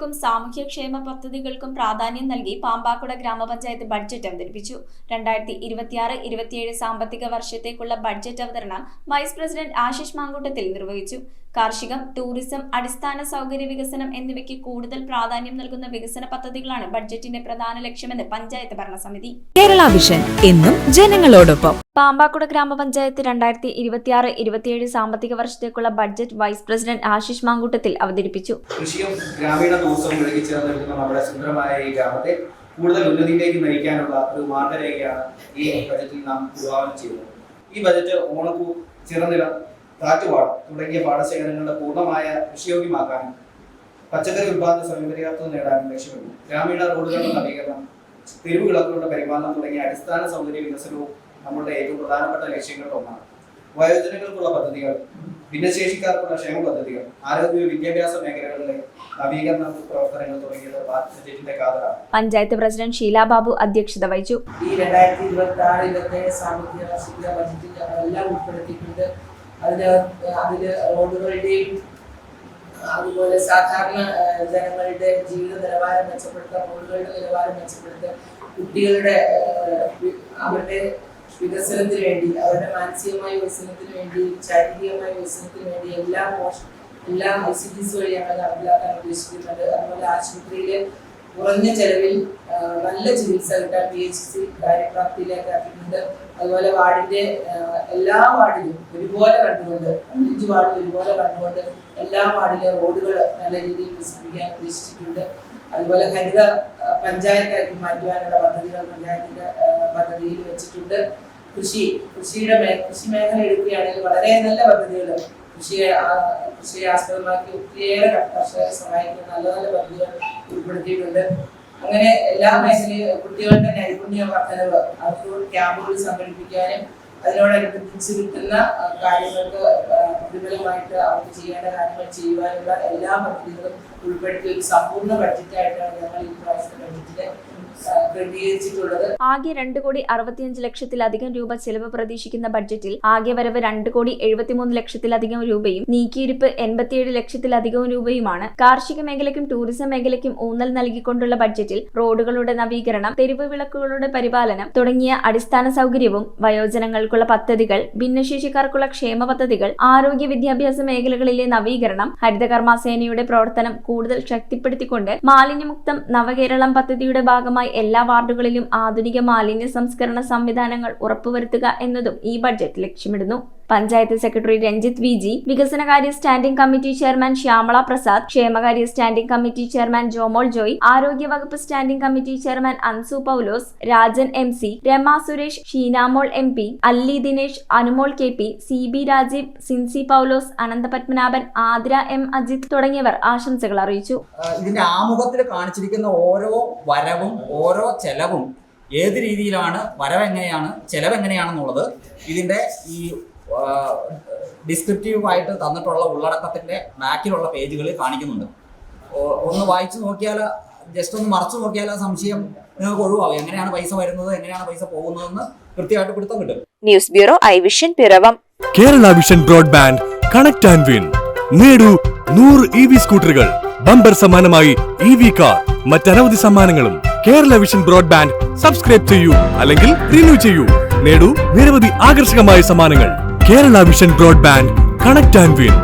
പദ്ധതികൾക്കും സാമൂഹ്യക്ഷേമ പദ്ധതികൾക്കും പ്രാധാന്യം നൽകി പാമ്പാക്കുട ഗ്രാമപഞ്ചായത്ത് ബഡ്ജറ്റ് അവതരിപ്പിച്ചു. 2026-27 സാമ്പത്തിക വർഷത്തേക്കുള്ള ബഡ്ജറ്റ് അവതരണം വൈസ് പ്രസിഡന്റ് ആശിഷ് മാങ്കൂട്ടത്തിൽ നിർവഹിച്ചു. കാർഷികം, ടൂറിസം, അടിസ്ഥാന സൗകര്യ വികസനം എന്നിവയ്ക്ക് കൂടുതൽ പ്രാധാന്യം നൽകുന്ന വികസന പദ്ധതികളാണ് ബഡ്ജറ്റിന്റെ പ്രധാന ലക്ഷ്യമെന്ന് പഞ്ചായത്ത് ഭരണസമിതി. കേരള വിഷൻ എന്നും ജനങ്ങളോടൊപ്പം. പാമ്പാക്കുട ഗ്രാമപഞ്ചായത്ത് 2026-27 സാമ്പത്തിക വർഷത്തേക്കുള്ള budget vice president Ashish Mankoottathil അവതരിപ്പിച്ചു. കൃഷിയും ഗ്രാമീണ ടൂറിസവും ഇഴകിച്ചേർന്ന് നിൽക്കുന്ന നമ്മുടെ സുന്ദരമായ ഈ ഗ്രാമത്തെ കൂടുതൽ ഉന്നതിയിലേക്ക് നയിക്കാനുള്ള ഒരു മാർഗരേഖയാണ് ഈ ബജറ്റിൽ നാം വിഭാവനം ചെയ്യുന്നത്. ഈ ബജറ്റ് ഓണപ്പൂ, ചിറനിലം, കാറ്റുപാടം തുടങ്ങിയ പാടശേഖരങ്ങളുടെ പൂർണ്ണമായ കൃഷിയോഗ്യമാക്കാനും പച്ചക്കറി ഉത്പാദന സ്വയം പര്യാപ്തത നേടാനും ലക്ഷ്യമിടുന്നു. ഗ്രാമീണ റോഡുകളുടെ നവീകരണം, തെരുവുവിളക്കുകളുടെ പരിപാലനം തുടങ്ങിയ അടിസ്ഥാന സൗകര്യ വികസനവും നമ്മുടെ ഏറ്റവും പ്രധാനപ്പെട്ട ലക്ഷ്യങ്ങളിൽ ഒന്നാണ്. വയോജനങ്ങൾക്കുള്ള പദ്ധതികൾ, ഭിന്നശേഷിക്കാർക്കുള്ള ക്ഷേമ പദ്ധതികൾ, ആരോഗ്യ വിദ്യാഭ്യാസ മേഖലകളിലെ നവീകരണ പ്രവർത്തനങ്ങൾ തുടങ്ങിയത് ബജറ്റിന്റെ കാതലാണ്. പഞ്ചായത്ത് പ്രസിഡന്റ് ഷീല ബാബു അധ്യക്ഷത വഹിച്ചു. ഈ 2026-27 സാമ്പത്തിക വർഷത്തിലെ ബജറ്റിൽ ഞങ്ങളെല്ലാം ഉൾപ്പെടുത്തിയിട്ടുണ്ട്. അതില് റോഡുകളുടെയും അതുപോലെ സാധാരണ ജനങ്ങളുടെ ജീവിത നിലവാരം മെച്ചപ്പെടുത്തുക, റോഡുകളുടെ നിലവാരം മെച്ചപ്പെടുത്തുക, കുട്ടികളുടെ അവരുടെ വികസനത്തിന് വേണ്ടി, അവരുടെ മാനസികമായ വികസനത്തിന് വേണ്ടി, ശാരീരികമായ വികസനത്തിന് വേണ്ടി എല്ലാ ICTs വഴി ഞങ്ങൾ നടപ്പിലാക്കാൻ ഉദ്ദേശിക്കുന്നുണ്ട്. അതുപോലെ ആശുപത്രിയിലെ കുറഞ്ഞ ചെലവിൽ നല്ല ചികിത്സ കിട്ടാൻ PHC കാര്യപ്രാപ്തിയിലേക്ക് ആക്കിയിട്ടുണ്ട്. അതുപോലെ വാർഡിന്റെ എല്ലാ വാർഡിലും ഒരുപോലെ കണ്ടുകൊണ്ട്, 5 വാർഡിൽ ഒരുപോലെ കണ്ടുകൊണ്ട് എല്ലാ വാർഡിലെ റോഡുകൾ നല്ല രീതിയിൽ വികസിപ്പിക്കാൻ ഉദ്ദേശിച്ചിട്ടുണ്ട്. അതുപോലെ ഹരിത പഞ്ചായത്താക്കി മാറ്റുവാനുള്ള പദ്ധതികൾ പഞ്ചായത്തിന്റെ പദ്ധതിയിൽ വെച്ചിട്ടുണ്ട്. കൃഷി മേഖല എടുക്കുകയാണെങ്കിൽ വളരെ നല്ല പദ്ധതികൾ, കൃഷിയെ ആസ്പദമാക്കി ഒത്തിരിയേറെ കർഷകരെ സഹായിക്കുന്ന നല്ല നല്ല പദ്ധതികൾ ഉൾപ്പെടുത്തിയിട്ടുണ്ട്. അങ്ങനെ എല്ലാ മേഖലയും കുട്ടികളുടെ നൈപുണ്യ വർധനവ്, അവർക്ക് ക്യാമ്പുകൾ സംഘടിപ്പിക്കാനും അതിനോടനുബന്ധിച്ച് കിട്ടുന്ന കാര്യങ്ങൾക്ക് പ്രതിഫലമായിട്ട് അവർക്ക് ചെയ്യേണ്ട കാര്യങ്ങൾ ചെയ്യുവാനുള്ള എല്ലാ പദ്ധതികളും ഉൾപ്പെടുത്തി ഒരു സമ്പൂർണ്ണ ബഡ്ജറ്റായിട്ടാണ് ഞങ്ങൾ ഈ പ്രാവശ്യത്തെ ബഡ്ജറ്റിലെ ക്രമീകരിച്ചിട്ടുള്ളത്. ആകെ 2,65,00,000-ലധികം രൂപ ചെലവ് പ്രതീക്ഷിക്കുന്ന ബഡ്ജറ്റിൽ ആകെ വരവ് 2,73,00,000-ലധികം രൂപയും നീക്കിയിരിപ്പ് 87,00,000-ലധികം രൂപയുമാണ്. കാർഷിക മേഖലയ്ക്കും ടൂറിസം മേഖലയ്ക്കും ഊന്നൽ നൽകിക്കൊണ്ടുള്ള ബഡ്ജറ്റിൽ റോഡുകളുടെ നവീകരണം, തെരുവ് വിളക്കുകളുടെ പരിപാലനം തുടങ്ങിയ അടിസ്ഥാന സൗകര്യവും, വയോജനങ്ങൾക്കുള്ള പദ്ധതികൾ, ഭിന്നശേഷിക്കാർക്കുള്ള ക്ഷേമ പദ്ധതികൾ, ആരോഗ്യ വിദ്യാഭ്യാസ മേഖലകളിലെ നവീകരണം, ഹരിതകർമ്മസേനയുടെ പ്രവർത്തനം കൂടുതൽ ശക്തിപ്പെടുത്തിക്കൊണ്ട് മാലിന്യമുക്തം നവകേരളം പദ്ധതിയുടെ ഭാഗമായി എല്ലാ വാർഡുകളിലും ആധുനിക മാലിന്യ സംസ്കരണ സംവിധാനങ്ങൾ ഉറപ്പുവരുത്തുക എന്നതും ഈ ബഡ്ജറ്റ് ലക്ഷ്യമിടുന്നു. പഞ്ചായത്ത് സെക്രട്ടറി രഞ്ജിത്ത് VG, വികസനകാര്യ standing committee chairman Shyamala Prasad, ക്ഷേമകാര്യ standing committee chairman Jomol Joy, ആരോഗ്യ വകുപ്പ് standing committee chairman Ansu Paulose, Rajan MC, Rama Suresh, Sheenamol MP, Alli Dinesh, Anumol KP, CB Rajeev, Sincy പൗലോസ്, അനന്തപത്മനാഭൻ, ആതിര M അജിത് തുടങ്ങിയവർ ആശംസകൾ അറിയിച്ചു. ഇതിന്റെ ആമുഖത്തിൽ കാണിച്ചിരിക്കുന്ന ഓരോ വരവും ഓരോ ചെലവും ഏത് രീതിയിലാണ്, വരവെങ്ങനെയാണ്, ചെലവെങ്ങനെയാണെന്നുള്ളത് ഇതിന്റെ ഈ ഡിസ്ക്രിപ്റ്റീവായിട്ട് തന്നിട്ടുള്ള ഉള്ളടക്കത്തിന്റെ ബാക്കിലുള്ള പേജുകളിൽ കാണിക്കുന്നുണ്ട്. ഒന്ന് വായിച്ചു നോക്കിയാൽ, ജസ്റ്റ് ഒന്ന് മറച്ചു നോക്കിയാൽ സംശയം നിങ്ങൾക്ക് ഒഴിവാകും. എങ്ങനെയാണ് പൈസ വരുന്നത്, എങ്ങനെയാണ് പൈസ പോകുന്നതെന്ന് കൃത്യമായിട്ട് പിടുത്തം കിട്ടും. News bureau, iVision, Piravom. Kerala vision broadband, connect and win. നേടൂ 100 EV സ്കൂട്ടറുകൾ, ബമ്പർ സമ്മാനമായി EV കാർ, മറ്റനവധി സമ്മാനങ്ങളും. കേരള വിഷൻ ബ്രോഡ്ബാൻഡ് സബ്സ്ക്രൈബ് ചെയ്യൂ, അല്ലെങ്കിൽ റിന്യൂ ചെയ്യൂ. നേടൂ നിരവധി ആകർഷകമായ സമ്മാനങ്ങൾ. Kerala vision broadband, connect and win.